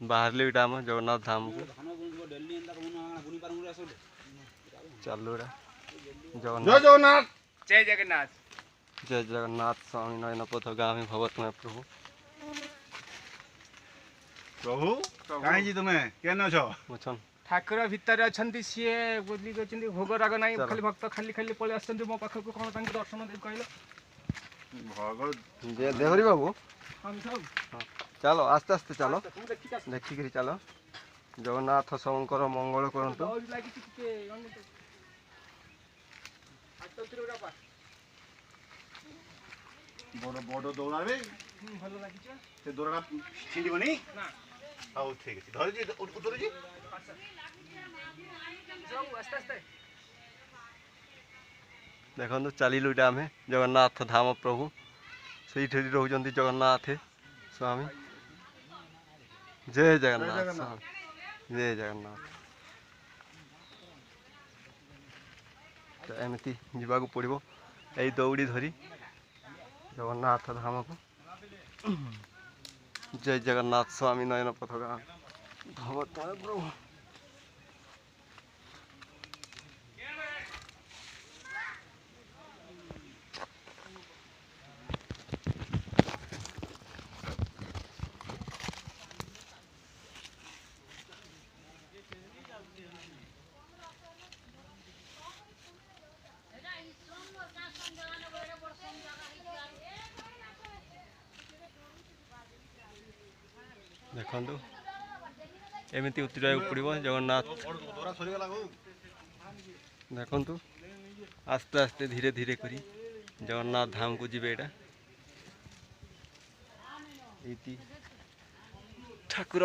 बाहर इटा आम जगन्नाथ धाम को चलू जय जगन्नाथ जय जगन्नाथ जय जगन्नाथ स्वामी नयन पथगामी भवतमय प्रभु प्रभु कहीं जी तुम्हें केन अछ मुछन ठाकुर भितर अच्छा सी बुझी गई भोग राग ना चलो। खाली भक्त खाली खाली पलि आस मो पाखक कौन दर्शन दे कहल भगत जय देहरी बाबू हम सब चलो आस्ते आस्ते चलो देखिक देखिक चलो जगन्नाथ सबंकर मंगल करंतु बड़ बड़ दौड़ा रे भल लगी से दौड़ा छिंडीबनी ना हाउ ठीक अछि धरि जी उतर जी जाऊ आस्ते आस्ते देखो चलिलु इटा आम जगन्नाथ धाम प्रभु से रोचंती जगन्नाथ स्वामी जय जगन्नाथ स्वामी जय जगन्नाथ तो एमती जावाक पड़ो यही दौड़ी धरी जगन्नाथ धाम को जय जगन्नाथ स्वामी नयन पथगा भगवत प्रभु देखु एमती उतरा पड़ो जगन्नाथ देखु आस्ते आस्ते धीरे धीरे करी जगन्नाथ धाम को जी एटा ठाकुर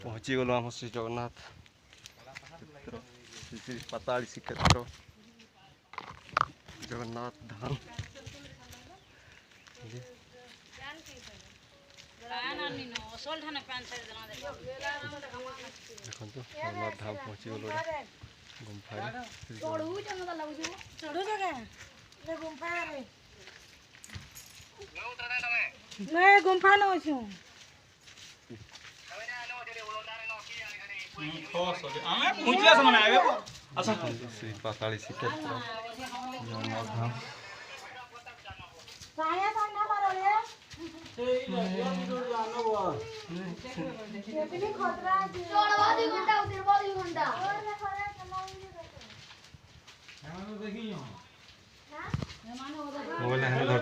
पहुँची गलु आम श्री जगन्नाथ श्री पाताली श्रीक्षेत्र जगन्नाथ धाम देखो जगन्नाथ धाम पहुँची गलु गुम्फा न श्री पाताली श्रीक्षेत्र जगन्नाथ धाम मोबाइल हेने धर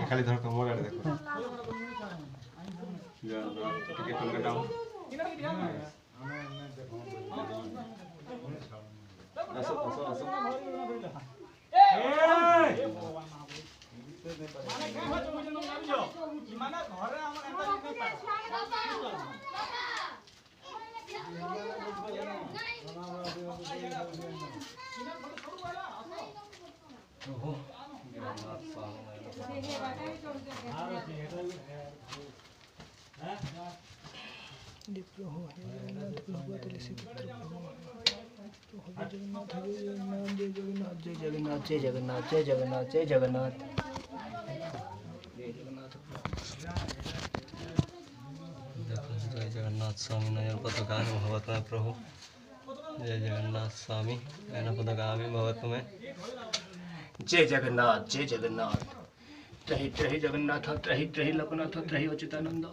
खाली धर मोबाइल देखो टिके टंका डाउन आसो आसो आसो जय जगन्नाथ जय जगन्नाथ जय जगन्नाथ जय जगन्नाथ जय जगन्नाथ स्वामी नयन पथगामी भवतमय प्रभु जय जगन्नाथ स्वामी नयन पथगामी भवतमय जय जगन्नाथ जय जगन्नाथ त्रही त्रही जगन्नाथ त्रही त्रही लोकनाथ त्रही अच्युतानंद।